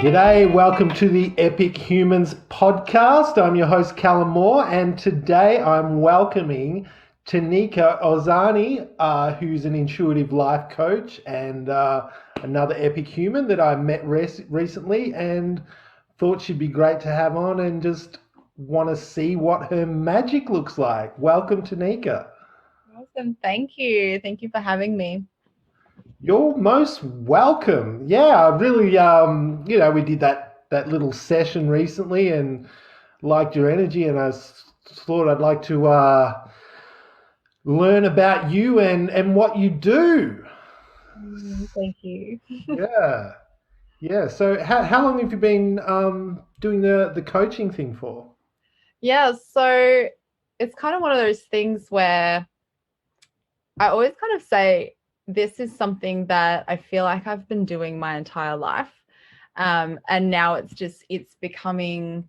G'day, welcome to the Epic Humans podcast. I'm your host, Callum Moore, and today I'm welcoming Tanika Orzani, who's an intuitive life coach and another epic human that I met recently and thought she'd be great to have on and just want to see what her magic looks like. Welcome, Tanika. Awesome. Thank you. Thank you for having me. You're most welcome. Yeah, I really, we did that little session recently and liked your energy, and thought I'd like to learn about you and what you do. Thank you. Yeah, yeah. So how long have you been doing the coaching thing for? Yeah, so it's kind of one of those things where I always kind of say this is something that I feel like I've been doing my entire life. And now it's becoming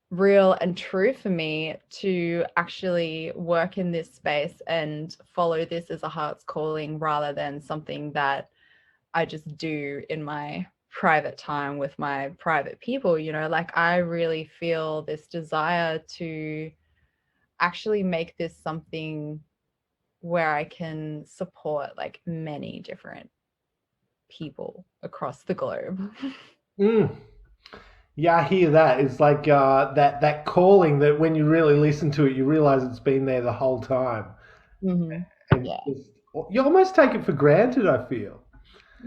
real and true for me to actually work in this space and follow this as a heart's calling rather than something that I just do in my private time with my private people. Like I really feel this desire to actually make this something where I can support like many different people across the globe. Mm. Yeah, I hear that. It's like that calling that when you really listen to it, you realize it's been there the whole time, Mm-hmm. and Yeah. you almost take it for granted. I feel.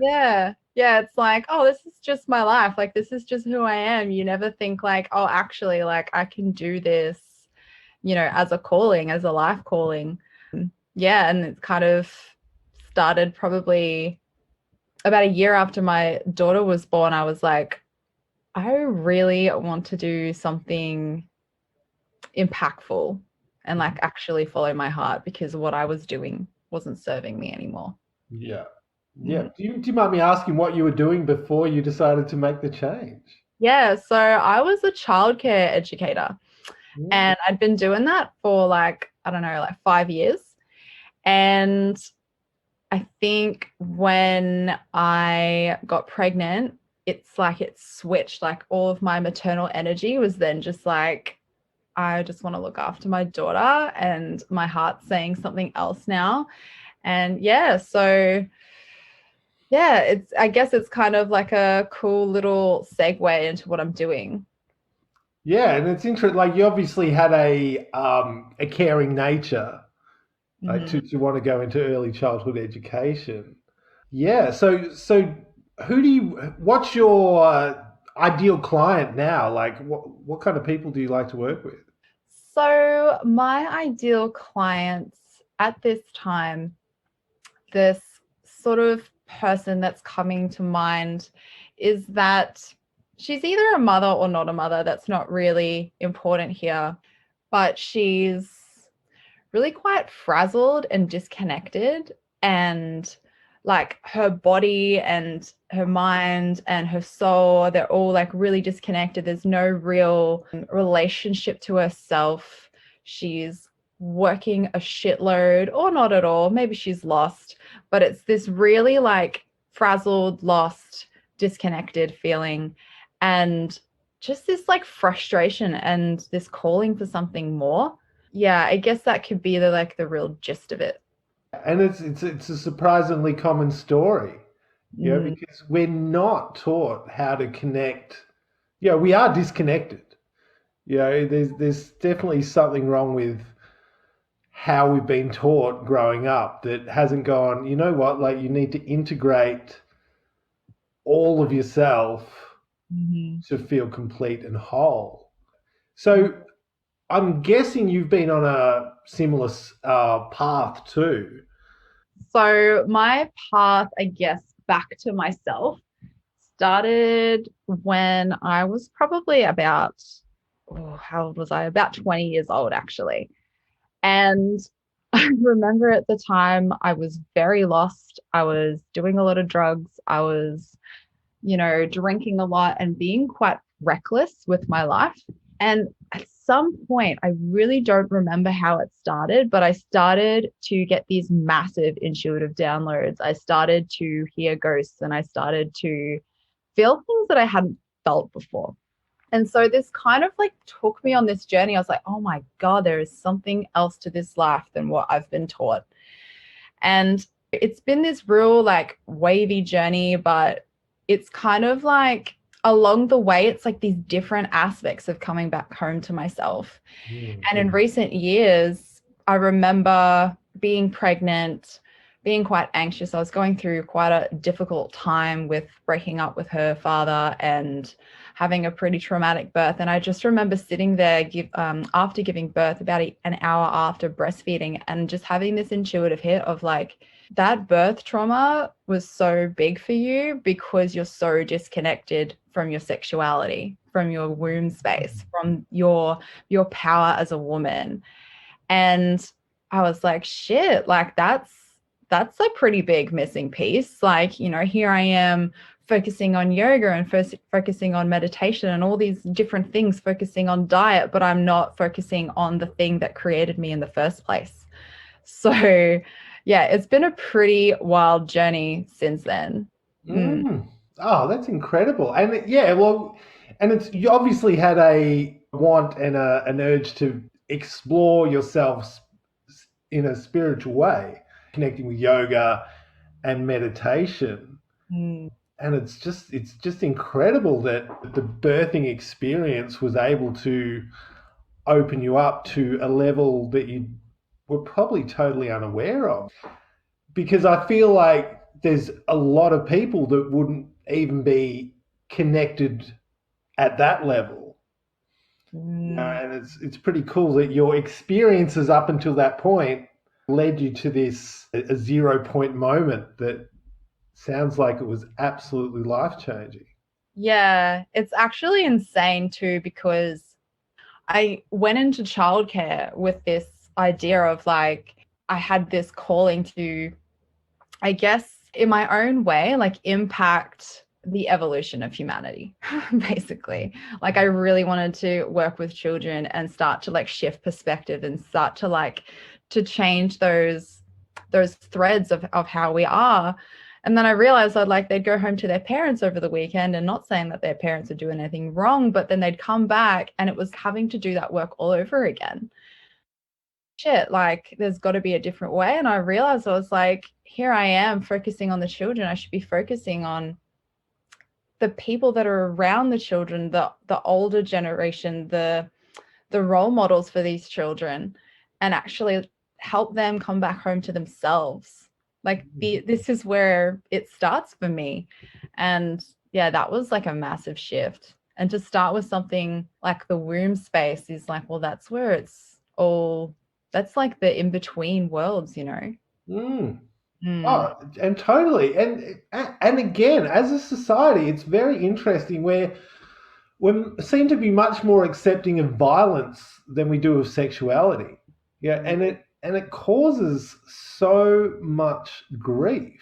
Yeah. Yeah. It's like, oh, this is just my life. Like, this is just who I am. You never think, like, oh, actually, like, I can do this, as a calling, as a life calling. Yeah. And it's kind of started probably about a year after my daughter was born. I was like, I really want to do something impactful and like actually follow my heart because what I was doing wasn't serving me anymore. Yeah. Yeah. Mhm. Do you mind me asking what you were doing before you decided to make the change? Yeah, so I was a childcare educator Mm. and I'd been doing that for like, I don't know, like 5 years. And I think when I got pregnant, it's like it switched, like all of my maternal energy was then just like, I just want to look after my daughter and my heart's saying something else now. And yeah, so yeah, I guess it's kind of like a cool little segue into what I'm doing. Yeah, and it's interesting. Like you obviously had a caring nature, like Mhm. to want to go into early childhood education. Yeah. So who do you? What's your ideal client now? Like what kind of people do you like to work with? So, my ideal clients at this time, this sort of person that's coming to mind is that she's either a mother or not a mother. That's not really important here, but she's really quite frazzled and disconnected. And like her body and her mind and her soul, they're all like really disconnected. There's no real relationship to herself. She's working a shitload or not at all. Maybe she's lost, but it's this really like frazzled, lost, disconnected feeling. And just this like frustration and this calling for something more. Yeah, I guess that could be the real gist of it. And it's a surprisingly common story, Mm, because we're not taught how to connect. We are disconnected. There's definitely something wrong with how we've been taught growing up that hasn't gone, you know what, like you need to integrate all of yourself mhm. to feel complete and whole. So I'm guessing you've been on a similar path too. So my path, I guess, back to myself started when I was probably about, oh, how old was I? About 20 years old, actually. And I remember at the time I was very lost. I was doing a lot of drugs. I was, drinking a lot and being quite reckless with my life. And at some point, I really don't remember how it started, but I started to get these massive intuitive downloads. I started to hear ghosts and I started to feel things that I hadn't felt before. And so this kind of like took me on this journey. I was like, oh my God, there is something else to this life than what I've been taught. And it's been this real like wavy journey, but it's kind of like along the way, it's like these different aspects of coming back home to myself. Mm. And in recent years, I remember being pregnant, being quite anxious. I was going through quite a difficult time with breaking up with her father and having a pretty traumatic birth. And I just remember sitting there after giving birth, about an hour after breastfeeding, and just having this intuitive hit of like, that birth trauma was so big for you because you're so disconnected from your sexuality, from your womb space, from your power as a woman. And I was like, shit, like that's a pretty big missing piece. Like, you know, here I am focusing on yoga and first focusing on meditation and all these different things, focusing on diet, but I'm not focusing on the thing that created me in the first place. So yeah, it's been a pretty wild journey since then. Mm. Mm. Oh, that's incredible. And yeah, well, and it's you obviously had a want and an urge to explore yourself in a spiritual way, connecting with yoga and meditation. Mm. And it's just incredible that the birthing experience was able to open you up to a level that you were probably totally unaware of. Because I feel like there's a lot of people that wouldn't even be connected at that level. Mm. And it's pretty cool that your experiences up until that point led you to this a 0 point moment that sounds like it was absolutely life changing. Yeah, it's actually insane too, because I went into childcare with this idea of like, I had this calling to, I guess, in my own way, like impact the evolution of humanity, basically. Like, I really wanted to work with children and start to like shift perspective and start to like to change those threads of how we are. And then I realized they'd go home to their parents over the weekend, and not saying that their parents are doing anything wrong, but then they'd come back and it was having to do that work all over again. Shit, like there's got to be a different way. And I realized I was like, here I am focusing on the children. I should be focusing on the people that are around the children, the older generation, the role models for these children, and actually help them come back home to themselves. Like this is where it starts for me. And yeah, that was like a massive shift. And to start with something like the womb space is like, well, that's where it's all, that's like the in-between worlds, you know? Mm. Mm. Oh, and totally. And again, as a society, it's very interesting where we seem to be much more accepting of violence than we do of sexuality. Yeah, and it causes so much grief.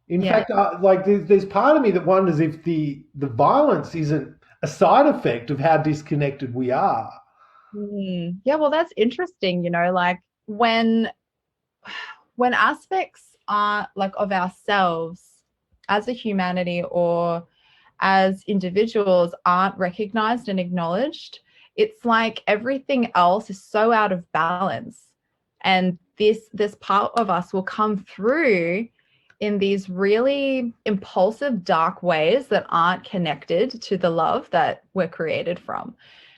In Yeah. fact, like there's part of me that wonders if the violence isn't a side effect of how disconnected we are. Mm. Yeah, well, that's interesting, you know, like when aspects are like of ourselves as a humanity or as individuals aren't recognized and acknowledged, it's like everything else is so out of balance. And this part of us will come through in these really impulsive, dark ways that aren't connected to the love that we're created from.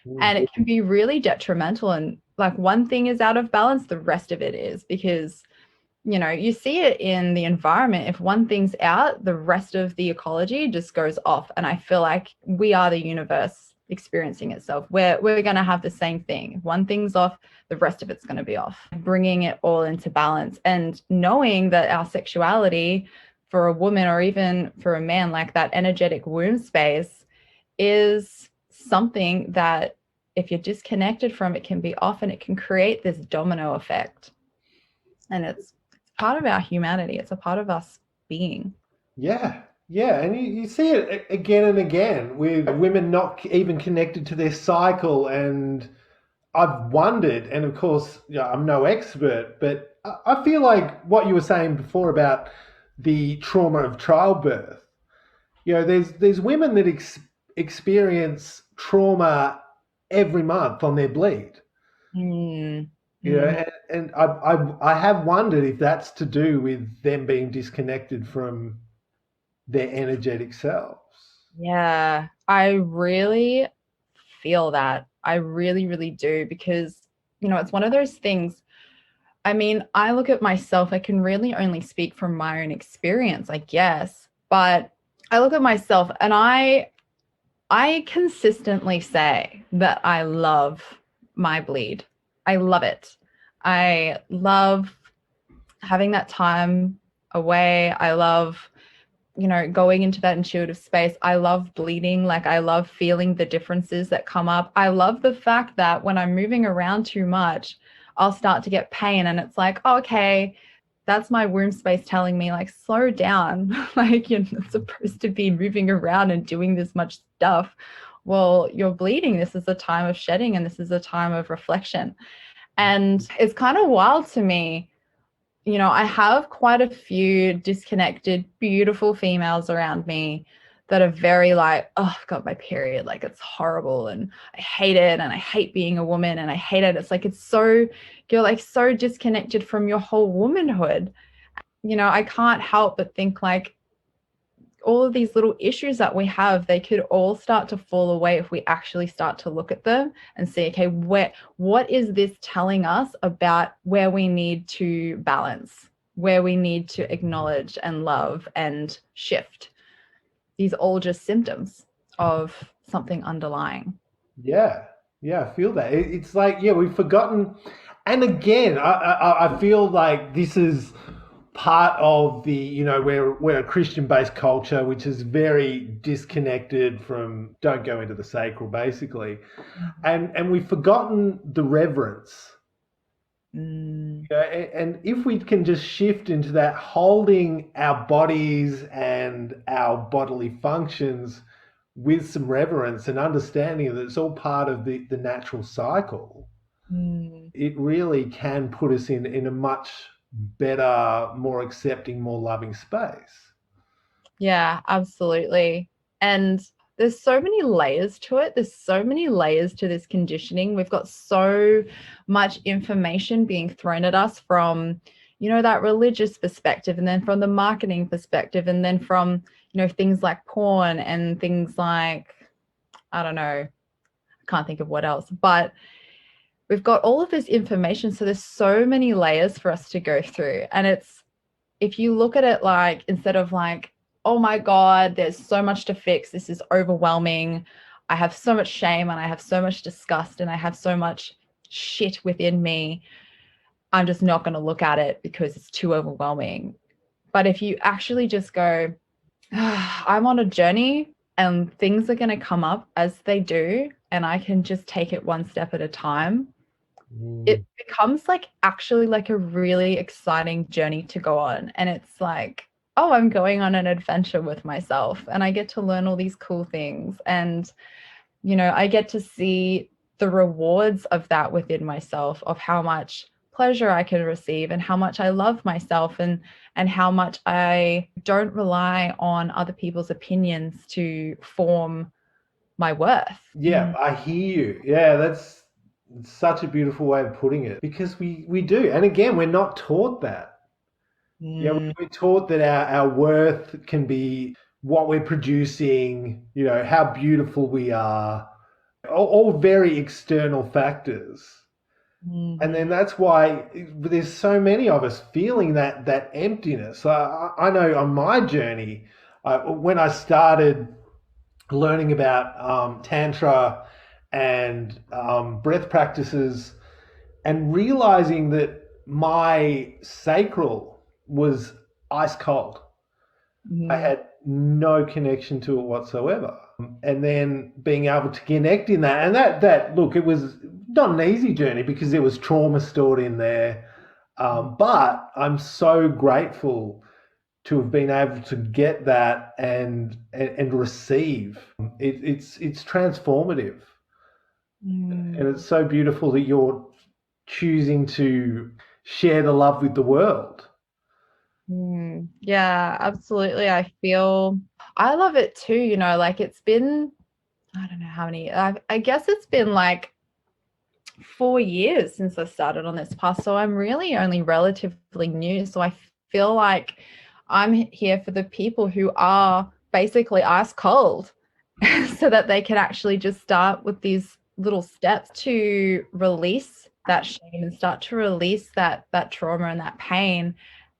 Mm. And it can be really detrimental. And like one thing is out of balance, the rest of it is, because you know, you see it in the environment. If one thing's out, the rest of the ecology just goes off. And I feel like we are the universe experiencing itself. We're going to have the same thing. If one thing's off, the rest of it's going to be off. Bringing it all into balance and knowing that our sexuality for a woman or even for a man, like that energetic womb space, is something that if you're disconnected from, it can be off and it can create this domino effect. And it's part of our humanity. It's a part of us being. Yeah, yeah, and you see it again and again with women not even connected to their cycle. And I've wondered, and of course, I'm no expert, but I feel like what you were saying before about the trauma of childbirth, there's women that experience trauma every month on their bleed. Mm, You know, mm. and I have wondered if that's to do with them being disconnected from their energetic selves. Yeah, I really feel that. I really, really do because, it's one of those things. I mean, I look at myself, I can really only speak from my own experience, I guess, but I look at myself and I consistently say that I love my bleed. I love it. I love having that time away. I love, going into that intuitive space. I love bleeding. Like, I love feeling the differences that come up. I love the fact that when I'm moving around too much, I'll start to get pain. And it's like, oh, okay, that's my womb space telling me, like, slow down. Like, you're not supposed to be moving around and doing this much stuff. Well, you're bleeding. This is a time of shedding and this is a time of reflection. And it's kind of wild to me. I have quite a few disconnected, beautiful females around me that are very like, oh, I've got my period. Like, it's horrible and I hate it. And I hate being a woman and I hate it. It's like, you're like so disconnected from your whole womanhood. I can't help but think like, all of these little issues that we have, they could all start to fall away if we actually start to look at them and see, okay, what is this telling us about where we need to balance, where we need to acknowledge and love and shift? These are all just symptoms of something underlying. Yeah, yeah, I feel that. It's like, yeah, we've forgotten. And again, I feel like this is part of the, we're a Christian-based culture, which is very disconnected from, don't go into the sacral, basically. And we've forgotten the reverence. Mm, And if we can just shift into that, holding our bodies and our bodily functions with some reverence and understanding that it's all part of the natural cycle, mm. it really can put us in a much better, more accepting, more loving space. Yeah, absolutely. And there's so many layers to it. There's so many layers to this conditioning. We've got so much information being thrown at us from, that religious perspective, and then from the marketing perspective, and then from, things like porn and things like, I don't know, I can't think of what else, but we've got all of this information. So there's so many layers for us to go through. And if you look at it like, instead of like, oh my God, there's so much to fix, this is overwhelming, I have so much shame and I have so much disgust and I have so much shit within me, I'm just not going to look at it because it's too overwhelming. But if you actually just go, I'm on a journey and things are going to come up as they do, and I can just take it one step at a time, it becomes like actually like a really exciting journey to go on. And it's like, oh, I'm going on an adventure with myself and I get to learn all these cool things. And, I get to see the rewards of that within myself, of how much pleasure I can receive and how much I love myself, and how much I don't rely on other people's opinions to form my worth. Yeah, I hear you. Yeah, that's such a beautiful way of putting it, because we do. And again, we're not taught that. Yeah, Mm, we're taught that our worth can be what we're producing, how beautiful we are, all very external factors. And mhm, then that's why there's so many of us feeling that emptiness. I know on my journey, when I started learning about Tantra and breath practices, and realizing that my sacral was ice cold. I mhm. had no connection to it whatsoever. And then being able to connect in that, and that look, it was not an easy journey because there was trauma stored in there. But I'm so grateful to have been able to get that and receive. It's transformative, and Mm. it's so beautiful that you're choosing to share the love with the world. Yeah, absolutely. I love it too, like it's been, I don't know how many, I guess it's been like 4 years since I started on this path. So I'm really only relatively new. So I feel like I'm here for the people who are basically ice cold so that they can actually just start with these little steps to release that shame and start to release that trauma and that pain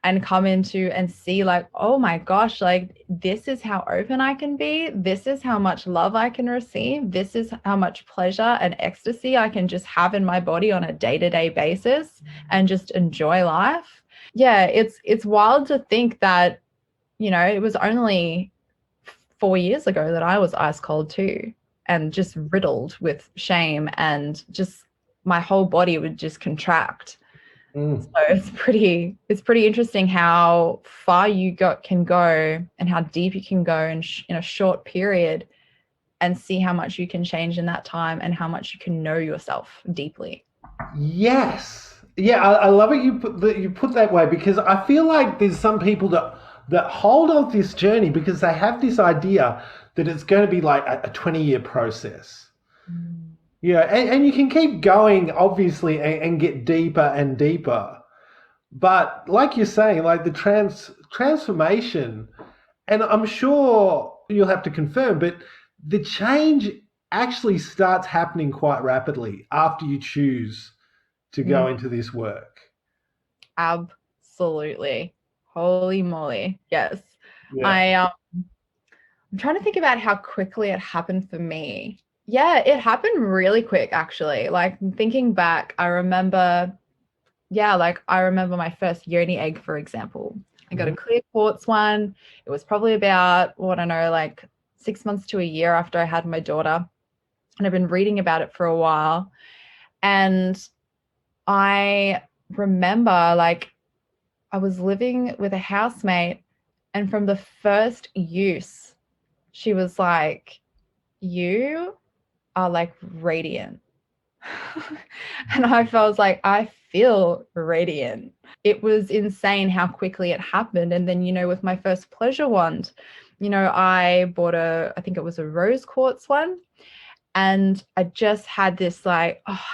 and come into and see like, oh my gosh, like this is how open I can be. This is how much love I can receive. This is how much pleasure and ecstasy I can just have in my body on a day-to-day basis and just enjoy life. Yeah, it's wild to think that, it was only 4 years ago that I was ice cold too, and just riddled with shame, and just my whole body would just contract. So Mm. it's pretty interesting how far can go and how deep you can go in a short period, and see how much you can change in that time and how much you can know yourself deeply. Yes. Yeah, I love it you put that way, because I feel like there's some people that hold on this journey because they have this idea that it's going to be like a 20-year process. Mm. Yeah, and you can keep going, obviously, and get deeper and deeper. But like you're saying, like the transformation, and I'm sure you'll have to confirm, but the change actually starts happening quite rapidly after you choose to go Mm. into this work. Absolutely. Holy moly. Yes. Yeah. I'm trying to think about how quickly it happened for me. Yeah, it happened really quick actually. Like thinking back, I remember my first yoni egg, for example. I got a Mhm. clear quartz one. It was probably about, I don't know, like 6 months to a year after I had my daughter. And I've been reading about it for a while. And I remember like I was living with a housemate, and from the first use, she was like, "You are like radiant." And I felt like I feel radiant. It was insane how quickly it happened. And then, with my first pleasure wand, I bought I think it was a rose quartz one. And I just had this like, oh,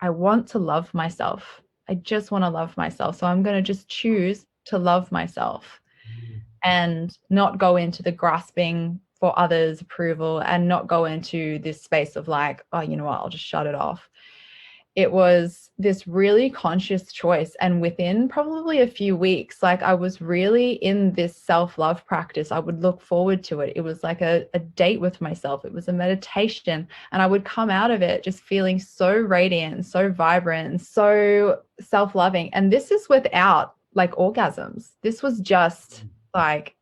I want to love myself. I just want to love myself. So I'm going to just choose to love myself and not go into the grasping for others' approval, and not go into this space of like, oh, you know what, I'll just shut it off. It was this really conscious choice. And within probably a few weeks, like I was really in this self-love practice. I would look forward to it. It was like a date with myself. It was a meditation. And I would come out of it just feeling so radiant, so vibrant, so self-loving. And this is without like orgasms. This was just like,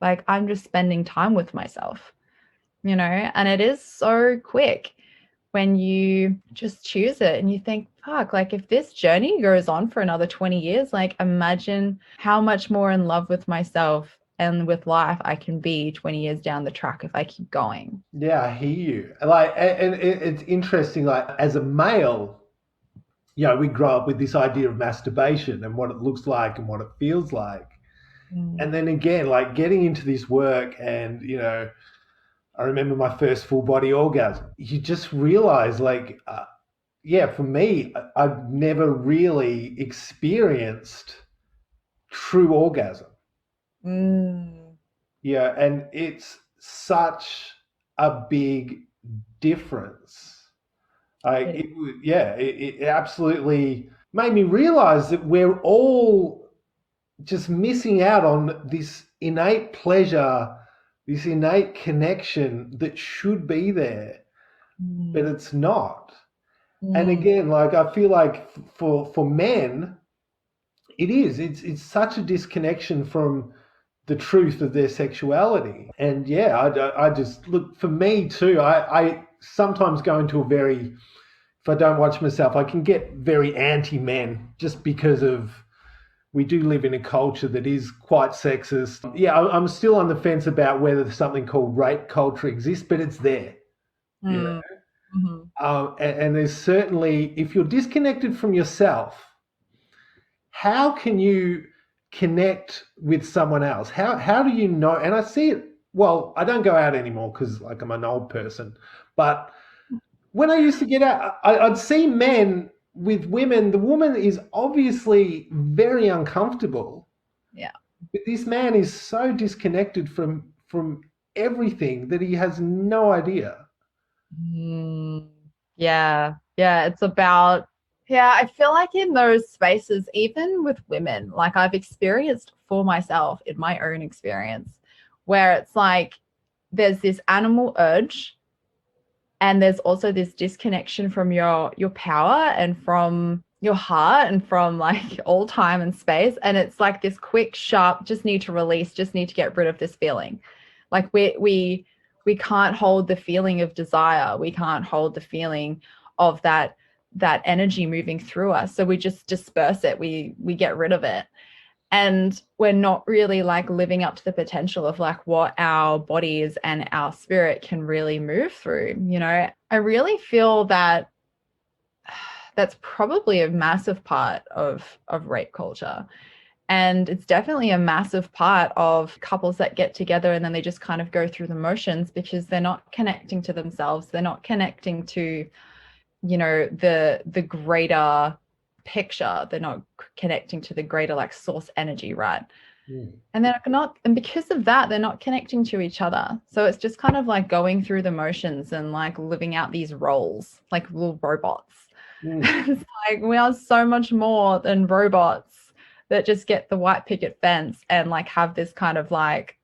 like I'm just spending time with myself, and it is so quick when you just choose it and you think, fuck, like if this journey goes on for another 20 years, like imagine how much more in love with myself and with life I can be 20 years down the track if I keep going. Yeah, I hear you. Like, and it's interesting. Like, as a male, we grow up with this idea of masturbation and what it looks like and what it feels like. And Mm. then again, like getting into this work, and I remember my first full body orgasm. You just realize, like, yeah, for me, I've never really experienced true orgasm. Mm. Yeah, and it's such a big difference. Like, It, yeah, it absolutely made me realize that we're all just missing out on this innate pleasure, this innate connection that should be there, but mm. it's not. And Mm. again, like I feel like for men, it is. It's such a disconnection from the truth of their sexuality. And yeah, I just look, for me too. I sometimes go into a very, if I don't watch myself, I can get very anti men just because of, we do live in a culture that is quite sexist. Yeah, I'm still on the fence about whether something called rape culture exists, but it's there. You know, Mm. Mhm. and there's certainly, if you're disconnected from yourself, how can you connect with someone else? How do you know? And I see it. Well, I don't go out anymore because like I'm an old person, but when I used to get out, I'd see men with women. The woman is obviously very uncomfortable, Yeah. but this man is so disconnected from everything that he has no idea. Mm, yeah. Yeah. It's about, yeah, I feel like in those spaces, even with women, like I've experienced for myself in my own experience, where it's like there's this animal urge and there's also this disconnection from your power and from your heart and from like all time and space, and it's like this quick sharp just need to release, just need to get rid of this feeling. Like we can't hold the feeling of desire, we can't hold the feeling of that energy moving through us, so we just disperse it, we get rid of it, and we're not really like living up to the potential of like what our bodies and our spirit can really move through. I really feel that that's probably a massive part of rape culture, and it's definitely a massive part of couples that get together and then they just kind of go through the motions because they're not connecting to themselves, they're not connecting to the greater picture, they're not connecting to the greater like source energy, right? Mm. And they're not, and because of that they're not connecting to each other, so it's just kind of like going through the motions and like living out these roles like little robots. Mm. It's like we are so much more than robots that just get the white picket fence and like have this kind of like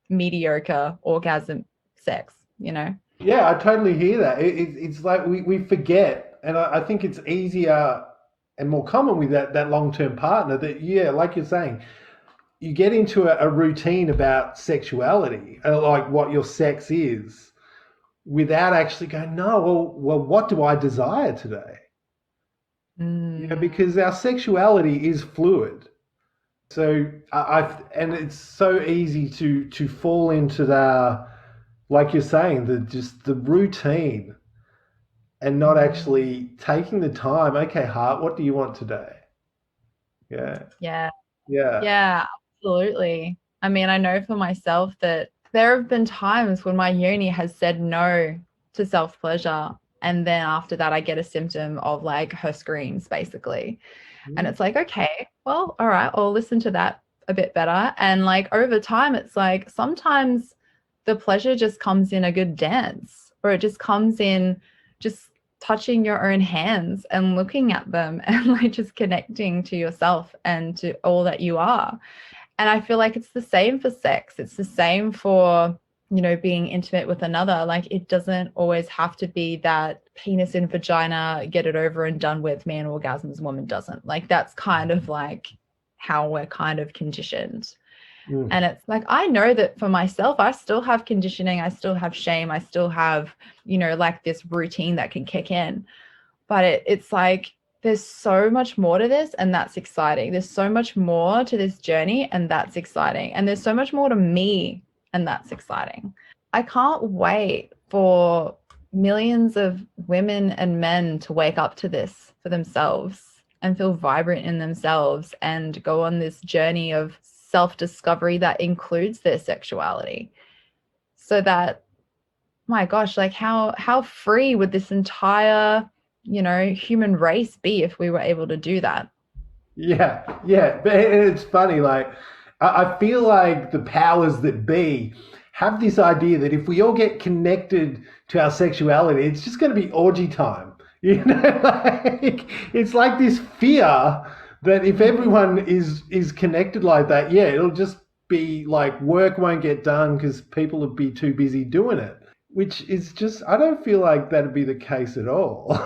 mediocre orgasm sex. Yeah, I totally hear that. It's like we forget, and I think it's easier and more common with that long term partner that, yeah, like you're saying, you get into a routine about sexuality, like what your sex is, without actually going, no, well, what do I desire today? Mm, Because our sexuality is fluid. So and it's so easy to fall into the, like you're saying, the routine and not mm, actually taking the time. Okay, heart, what do you want today? Yeah, yeah. yeah. Yeah, absolutely. I mean, I know for myself that there have been times when my yoni has said no to self pleasure. And then after that, I get a symptom of like her screams, basically. And Mm. it's like, okay, well, all right, I'll listen to that a bit better. And like over time, it's like sometimes the pleasure just comes in a good dance, or it just comes in just touching your own hands and looking at them and like just connecting to yourself and to all that you are. And I feel like it's the same for sex. It's the same for, being intimate with another. Like it doesn't always have to be that penis in vagina, get it over and done with, man orgasms, woman doesn't. Like that's kind of like how we're kind of conditioned. Mm. And it's like, I know that for myself, I still have conditioning, I still have shame, I still have, like this routine that can kick in. But it's like, there's so much more to this, and that's exciting. There's so much more to this journey, and that's exciting. And there's so much more to me, and that's exciting. I can't wait for millions of women and men to wake up to this for themselves and feel vibrant in themselves and go on this journey of self-discovery that includes their sexuality. So that, my gosh, like how free would this entire, human race be if we were able to do that? Yeah, yeah. But it's funny, like, I feel like the powers that be have this idea that if we all get connected to our sexuality, it's just going to be orgy time. Like it's like this fear that if everyone is connected like that, yeah, it'll just be like work won't get done because people will be too busy doing it. Which is just, I don't feel like that'd be the case at all.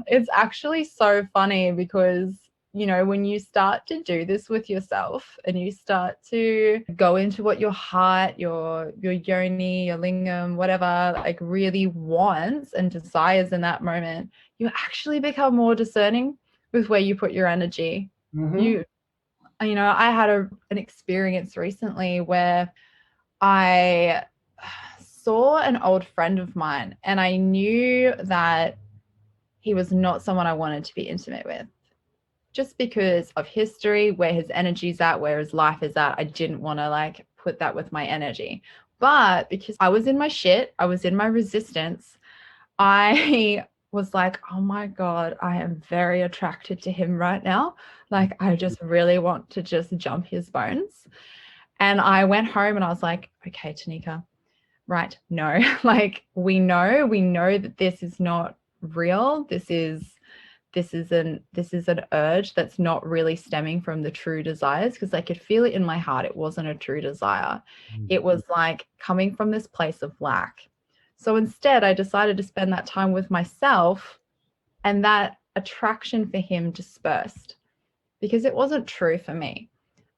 It's actually so funny because, when you start to do this with yourself and you start to go into what your heart, your yoni, your lingam, whatever, like really wants and desires in that moment, you actually become more discerning with where you put your energy. Hmm. You, I had an experience recently where I saw an old friend of mine and I knew that he was not someone I wanted to be intimate with. just because of history, where his energy's at, where his life is at. I didn't want to like put that with my energy. But because I was in my shit, I was in my resistance, I was like, oh my God, I am very attracted to him right now. Like, I just really want to just jump his bones. And I went home and I was like, okay, Tanika, right, no, like we know that this is not real. This is an urge that's not really stemming from the true desires, because I could feel it in my heart. It wasn't a true desire. It was like coming from this place of lack. So instead, I decided to spend that time with myself, and that attraction for him dispersed because it wasn't true for me.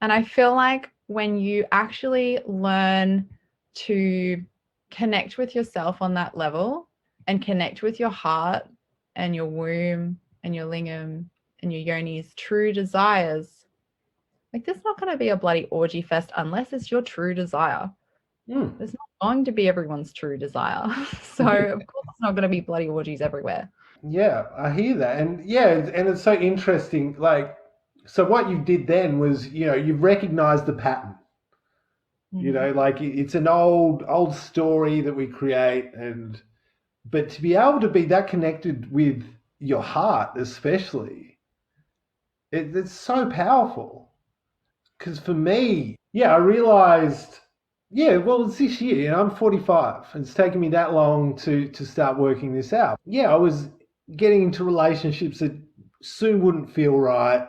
And I feel like when you actually learn to connect with yourself on that level and connect with your heart and your womb and your lingam and your yoni's true desires, like there's not going to be a bloody orgy fest unless it's your true desire. There's not going to be everyone's true desire. So of course it's not going to be bloody orgies everywhere. Yeah, I hear that. And yeah, and it's so interesting. Like, so what you did then was, you've recognized the pattern. Like it's an old story that we create, but to be able to be that connected with your heart, especially, it's so powerful. Because for me, yeah, I realized, yeah, well, it's this year. I'm 45, and it's taken me that long to start working this out. Yeah, I was getting into relationships that soon wouldn't feel right,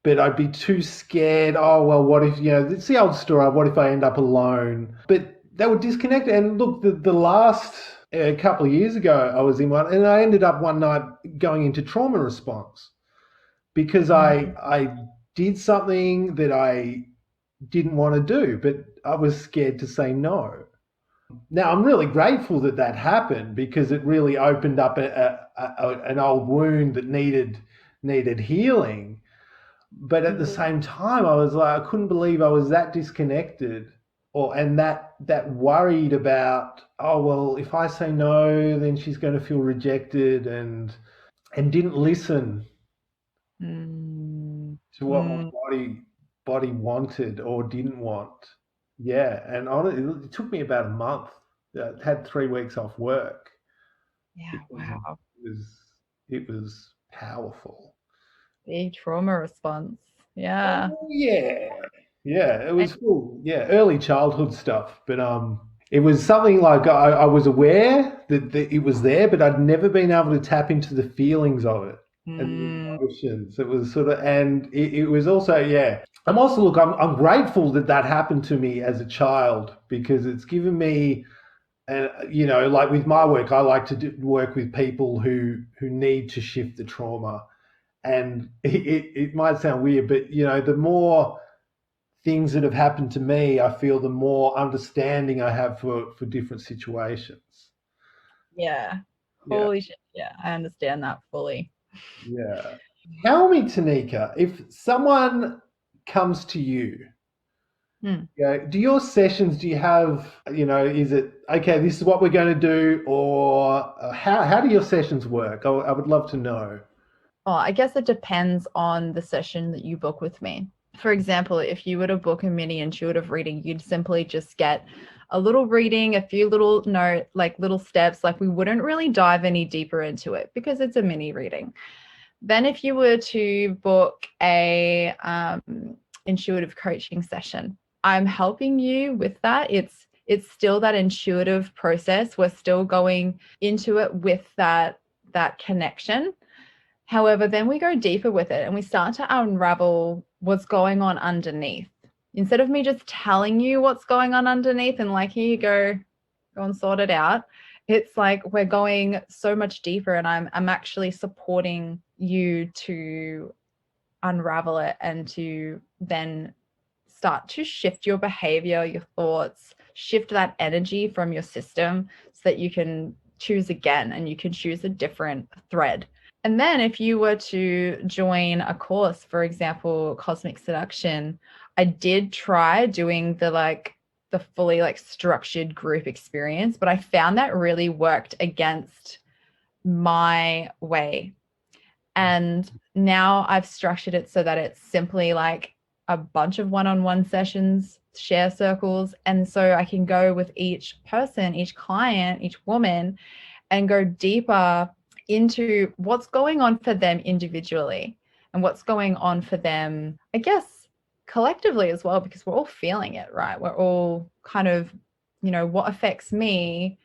but I'd be too scared. Oh, well, what if, it's the old story of what if I end up alone? But they were disconnected. And look, the last a couple of years ago, I was in one, and I ended up one night going into trauma response because I did something that I didn't want to do, but I was scared to say no. Now, I'm really grateful that that happened because it really opened up an old wound that needed healing. But at the same time, I was like, I couldn't believe I was that disconnected, and that worried about, oh well, if I say no, then she's going to feel rejected, and didn't listen Mm. to what my body wanted or didn't want. Yeah, and it took me about a month. I had 3 weeks off work Yeah, because wow. it was powerful. Big trauma response. Yeah. Oh, yeah, yeah, it And was cool. Yeah, early childhood stuff, but it was something like I was aware that it was there, but I'd never been able to tap into the feelings of it and the mm, emotions. It was sort of, and it was also, yeah. I'm also, look, I'm grateful that that happened to me as a child because it's given me, and like with my work, I like to work with people who need to shift the trauma. And it might sound weird, but the more things that have happened to me, I feel the more understanding I have for different situations. yeah. Yeah, Holy shit. Yeah, I understand that fully. yeah. Tell me, Tanika, if someone comes to you, Hmm. do your sessions, do you have, is it, okay, this is what we're going to do, or how do your sessions work? I would love to know. Oh, I guess it depends on the session that you book with me. For example, if you were to book a mini intuitive reading, you'd simply just get a little reading, a few little little steps. Like we wouldn't really dive any deeper into it because it's a mini reading. Then if you were to book a intuitive coaching session, I'm helping you with that. It's still that intuitive process. We're still going into it with that connection. However, then we go deeper with it and we start to unravel what's going on underneath. Instead of me just telling you what's going on underneath and like, here you go and sort it out, it's like we're going so much deeper, and I'm actually supporting you to unravel it and to then start to shift your behavior, your thoughts, shift that energy from your system so that you can choose again and you can choose a different thread. And then if you were to join a course, for example, Cosmic Seduction, I did try doing the fully structured group experience, but I found that really worked against my way. And now I've structured it so that it's simply like a bunch of one-on-one sessions, share circles. And so I can go with each person, each client, each woman, and go deeper into what's going on for them individually and what's going on for them, I guess, collectively as well, because we're all feeling it, right? We're all kind of, what affects me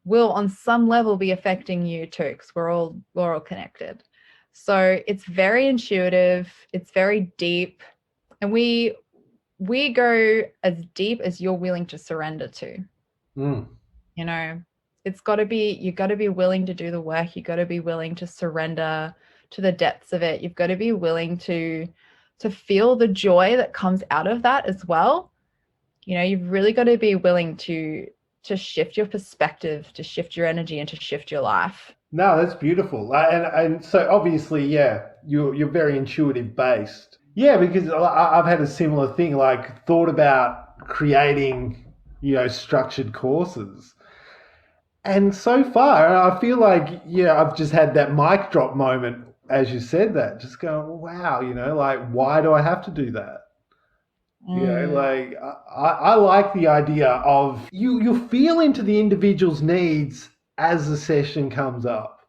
will on some level be affecting you too, because we're all connected. So it's very intuitive, it's very deep, and we go as deep as you're willing to surrender to. It's got to be, you got to be willing to do the work. You got to be willing to surrender to the depths of it. You've got to be willing to feel the joy that comes out of that as well. You've really got to be willing to shift your perspective, to shift your energy, and to shift your life. No, that's beautiful. And so obviously, yeah, you're very intuitive based. Yeah, because I've had a similar thing, like thought about creating, structured courses. And so far, I feel like, I've just had that mic drop moment as you said that, just going, wow, like, why do I have to do that? Like I like the idea of you feel into the individual's needs as the session comes up.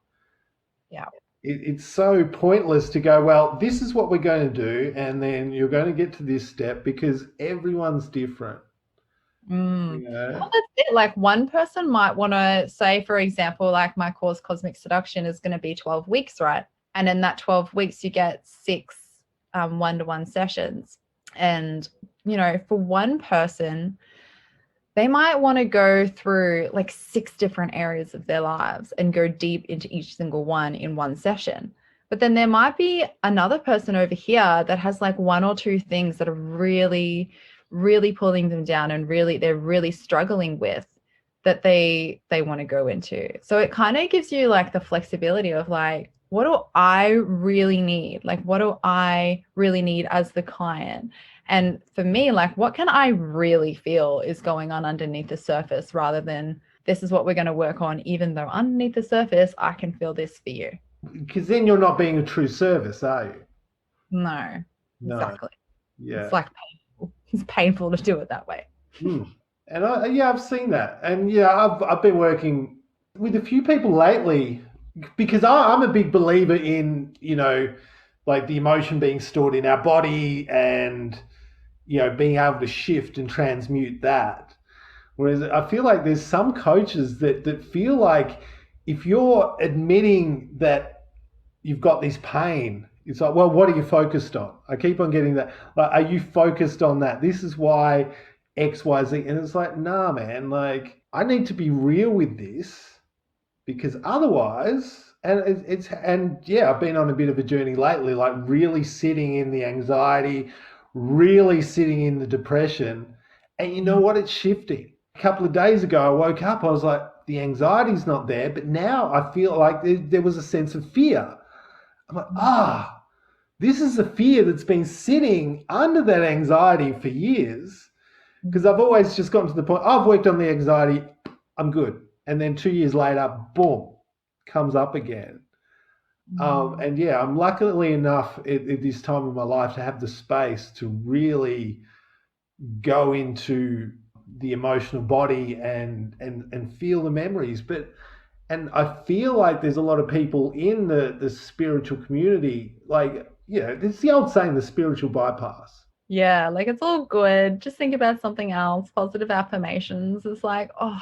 Yeah. It's so pointless to go, well, this is what we're going to do, and then you're going to get to this step because everyone's different. Well, that's it. Like one person might want to say, for example, like my course Cosmic Seduction is going to be 12 weeks, right? And in that 12 weeks, you get 6 one-to-one sessions. And, for one person, they might want to go through like 6 different areas of their lives and go deep into each single one in one session. But then there might be another person over here that has like 1 or 2 things that are really, really pulling them down and they're really struggling with, that they want to go into. So it kind of gives you like the flexibility of like, what do I really need? Like, what do I really need as the client? And for me, like, what can I really feel is going on underneath the surface, rather than this is what we're going to work on, even though underneath the surface, I can feel this for you. Because then you're not being a true service, are you? No, exactly. Yeah. It's like painful. It's painful to do it that way. And I've seen that. And I've been working with a few people lately, because I'm a big believer in, like the emotion being stored in our body and, being able to shift and transmute that. Whereas I feel like there's some coaches that feel like if you're admitting that you've got this pain, it's like, well, what are you focused on? I keep on getting that. Like, are you focused on that? This is why X, Y, Z. And it's like, nah, man, like I need to be real with this, because otherwise, and I've been on a bit of a journey lately, like really sitting in the anxiety, really sitting in the depression. And you know what? It's shifting. A couple of days ago, I woke up, I was like, the anxiety's not there, but now I feel like there was a sense of fear. I'm like, this is a fear that's been sitting under that anxiety for years, because I've always just gotten to the point, I've worked on the anxiety, I'm good. And then 2 years later, boom, comes up again. I'm luckily enough at this time of my life to have the space to really go into the emotional body and feel the memories. And I feel like there's a lot of people in the spiritual community, like, there's the old saying, the spiritual bypass. Yeah, like it's all good. Just think about something else. Positive affirmations. It's like, oh,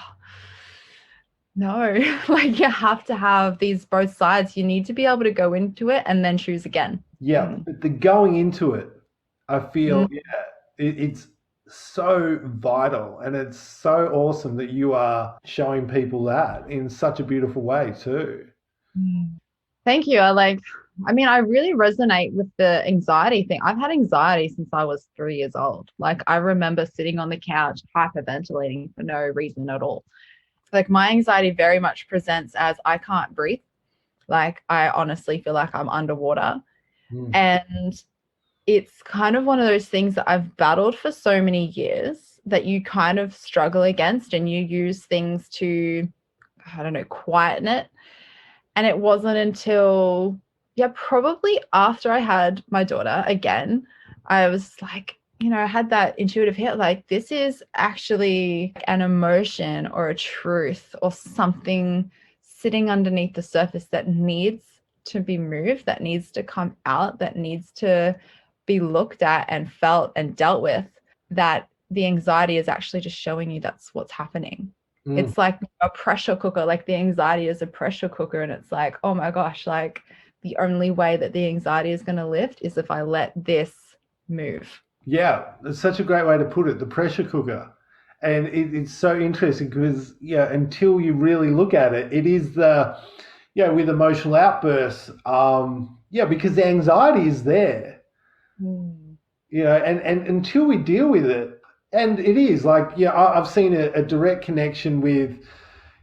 no, like you have to have these both sides. You need to be able to go into it and then choose again. Yeah, but the going into it, I feel, it's so vital, and it's so awesome that you are showing people that in such a beautiful way too. Thank you. I really resonate with the anxiety thing. I've had anxiety since I was 3 years old. Like I remember sitting on the couch hyperventilating for no reason at all. Like my anxiety very much presents as I can't breathe. Like I honestly feel like I'm underwater. And it's kind of one of those things that I've battled for so many years that you kind of struggle against, and you use things to, I don't know, quieten it. And it wasn't until yeah, probably after I had my daughter again, I was like, I had that intuitive hit, like, this is actually an emotion or a truth or something sitting underneath the surface that needs to be moved, that needs to come out, that needs to be looked at and felt and dealt with, that the anxiety is actually just showing you that's what's happening. Mm. It's like a pressure cooker, like the anxiety is a pressure cooker, and it's like, oh my gosh, like the only way that the anxiety is going to lift is if I let this move. Yeah, that's such a great way to put it, the pressure cooker. And it's so interesting because, yeah, until you really look at it, it is the, with emotional outbursts, because the anxiety is there, Mm. and until we deal with it, and it is like, I've seen a direct connection with,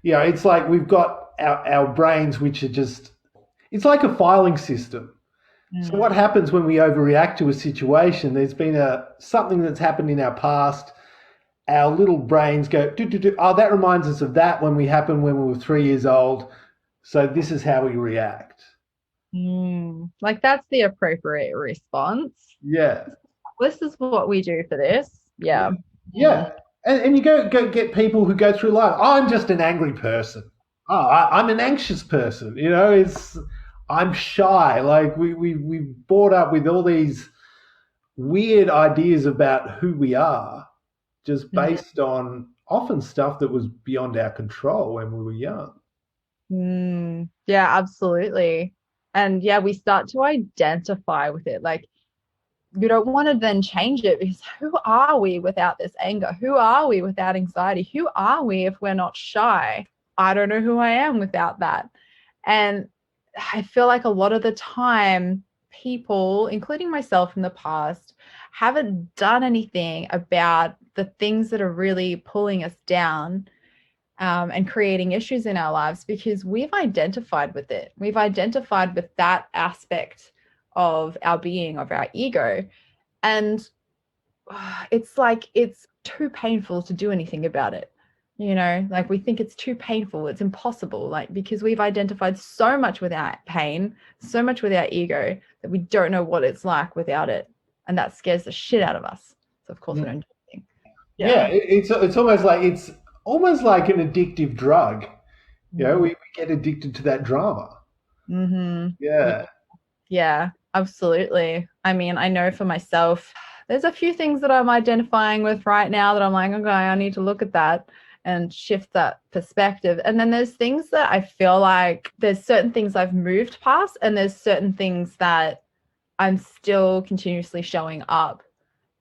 it's like we've got our brains, which are just, it's like a filing system. So what Mm. happens when we overreact to a situation? There's been something that's happened in our past. Our little brains go, do, do, do. Oh, that reminds us of that when we were 3 years old. So this is how we react. Like that's the appropriate response. Yeah. This is what we do for this. Yeah. Yeah. Mm. Yeah. And you go get people who go through life. Oh, I'm just an angry person. Oh, I'm an anxious person. I'm shy. Like we brought up with all these weird ideas about who we are, just Mm. based on often stuff that was beyond our control when we were young. Yeah, absolutely. And yeah, we start to identify with it. Like, you don't want to then change it, because who are we without this anger? Who are we without anxiety? Who are we if we're not shy? I don't know who I am without that. And I feel like a lot of the time, people, including myself in the past, haven't done anything about the things that are really pulling us down, and creating issues in our lives, because we've identified with it. We've identified with that aspect of our being, of our ego. And it's like it's too painful to do anything about it. Like we think it's too painful, it's impossible, like because we've identified so much with our pain, so much with our ego, that we don't know what it's like without it. And that scares the shit out of us. So of course we don't do anything. Yeah, Yeah. it's almost like an addictive drug. We get addicted to that drama. Mm-hmm. Yeah. Yeah. Yeah, absolutely. I mean, I know for myself, there's a few things that I'm identifying with right now that I'm like, okay, I need to look at that and shift that perspective. And then there's things that I feel like there's certain things I've moved past, and there's certain things that I'm still continuously showing up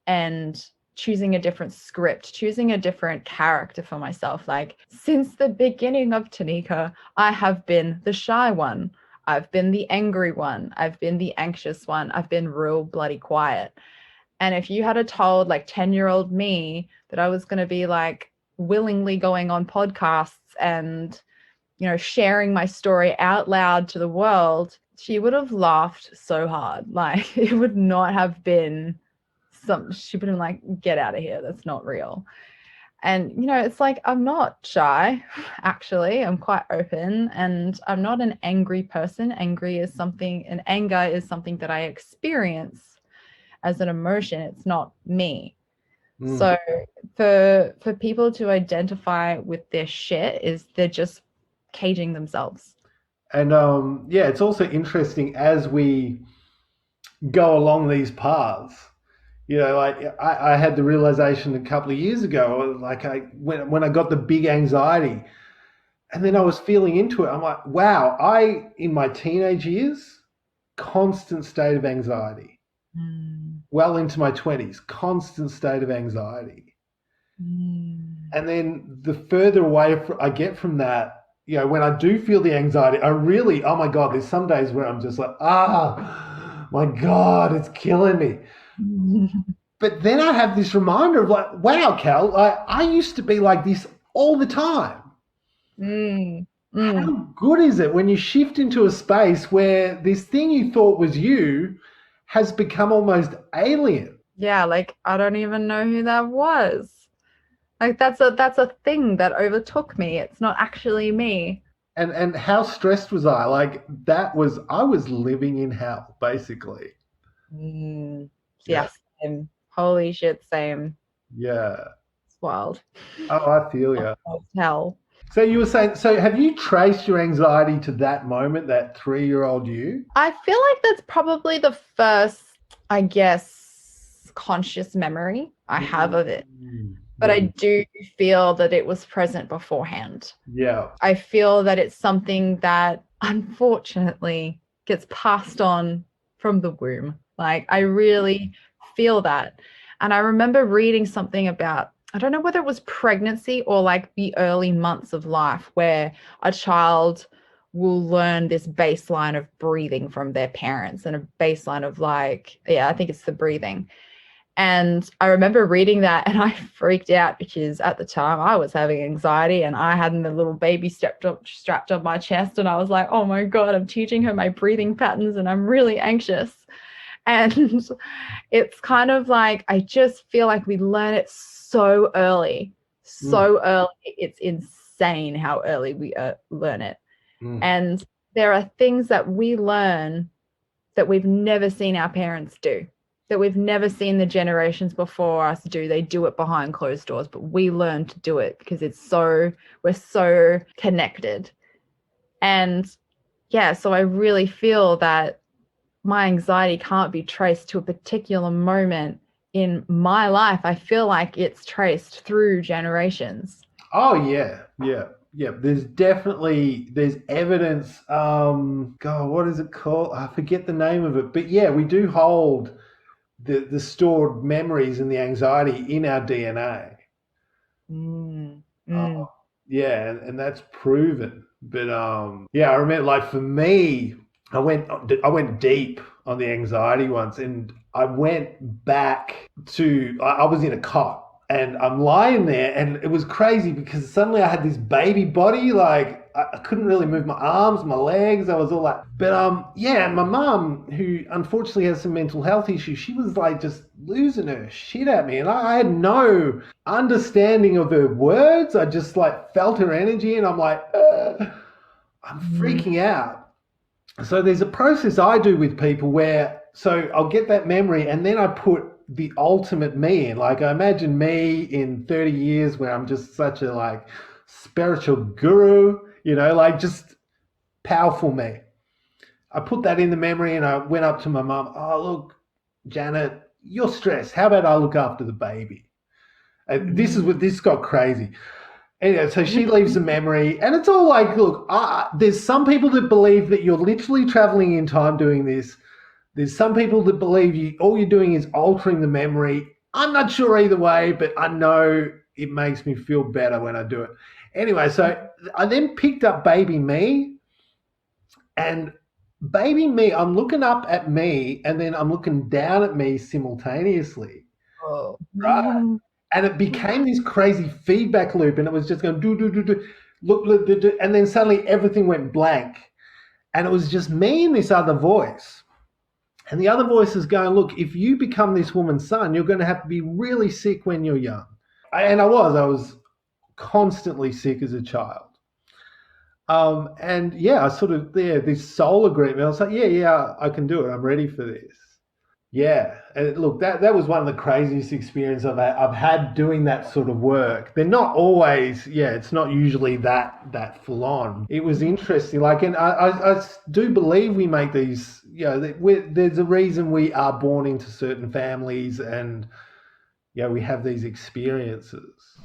and choosing a different script, choosing a different character for myself. Like, since the beginning of Tanika, I have been the shy one. I've been the angry one. I've been the anxious one. I've been real bloody quiet. And if you had told like 10-year-old me that I was going to be like willingly going on podcasts and, sharing my story out loud to the world, she would have laughed so hard. Like, it would not have been she would have been like, get out of here. That's not real. And, it's like, I'm not shy, actually. I'm quite open, and I'm not an angry person. Anger is something that I experience as an emotion. It's not me. Mm. So for people to identify with their shit, is they're just caging themselves. And it's also interesting as we go along these paths. Like I had the realization a couple of years ago, like when I got the big anxiety, and then I was feeling into it. I'm like, wow, in my teenage years, constant state of anxiety. Mm. Well into my 20s, constant state of anxiety. Mm. And then the further away I get from that, when I do feel the anxiety, I really, oh my God, there's some days where I'm just like, my God, it's killing me. But then I have this reminder of like, wow, Cal, I used to be like this all the time. Mm. How Mm. good is it when you shift into a space where this thing you thought was you has become almost alien? Yeah, like I don't even know who that was. Like that's a thing that overtook me. It's not actually me. And how stressed was I? Like I was living in hell, basically. Mm. Yeah. Yes, same. Holy shit, same. Yeah. It's wild. Oh, I feel you. Oh, hell. So you were saying, so have you traced your anxiety to that moment, that 3-year-old you? I feel like that's probably the first, I guess, conscious memory I have of it. Mm, But I mm. do feel that it was present beforehand. Yeah. I feel that it's something that unfortunately gets passed on from the womb. Like, I really feel that. And I remember reading something about, I don't know whether it was pregnancy or like the early months of life, where a child will learn this baseline of breathing from their parents and a baseline of like, yeah, I think it's the breathing. And I remember reading that and I freaked out because at the time I was having anxiety and I had the little baby strapped up my chest. And I was like, oh my God, I'm teaching her my breathing patterns and I'm really anxious. And it's kind of like, I just feel like we learn it so early, Mm, so early. It's insane how early we learn it. mm. And there are things that we learn that we've never seen our parents do, that we've never seen the generations before us do. They do it behind closed doors, but we learn to do it because we're so connected. And yeah, so I really feel that my anxiety can't be traced to a particular moment in my life. I feel like it's traced through generations. Oh yeah, yeah, yeah. There's evidence. God, what is it called? I forget the name of it. But yeah, we do hold the stored memories and the anxiety in our DNA. Mm, Uh, mm. yeah, and that's proven. But yeah, I remember like for me, I went deep on the anxiety once, and I went back to I was in a cot and I'm lying there, and it was crazy because suddenly I had this baby body, like I couldn't really move my arms, my legs. I was all like, but yeah, and my mum, who unfortunately has some mental health issues, she was like just losing her shit at me, and I had no understanding of her words. I just like felt her energy, and I'm like, I'm Mm. freaking out. So there's a process I do with people where, so I'll get that memory and then I put the ultimate me in. Like I imagine me in 30 years where I'm just such a like spiritual guru, like just powerful me. I put that in the memory and I went up to my mum. Oh, look, Janet, you're stressed. How about I look after the baby? And Mm. this got crazy. Anyway, so she leaves a memory, and it's all like, look, there's some people that believe that you're literally traveling in time doing this. There's some people that believe all you're doing is altering the memory. I'm not sure either way, but I know it makes me feel better when I do it. Anyway, so I then picked up baby me, and baby me, I'm looking up at me, and then I'm looking down at me simultaneously. Oh. Right. And it became this crazy feedback loop, and it was just going do do do do, look, do, do, and then suddenly everything went blank, and it was just me and this other voice, and the other voice is going, look, if you become this woman's son, you're going to have to be really sick when you're young, and I was constantly sick as a child, and yeah, I sort of this soul agreement. I was like, yeah, I can do it. I'm ready for this. Yeah, and look, that was one of the craziest experiences I've had doing that sort of work. They're not always, yeah, it's not usually that full on. It was interesting, like, and I do believe we make these, there's a reason we are born into certain families, and yeah, we have these experiences.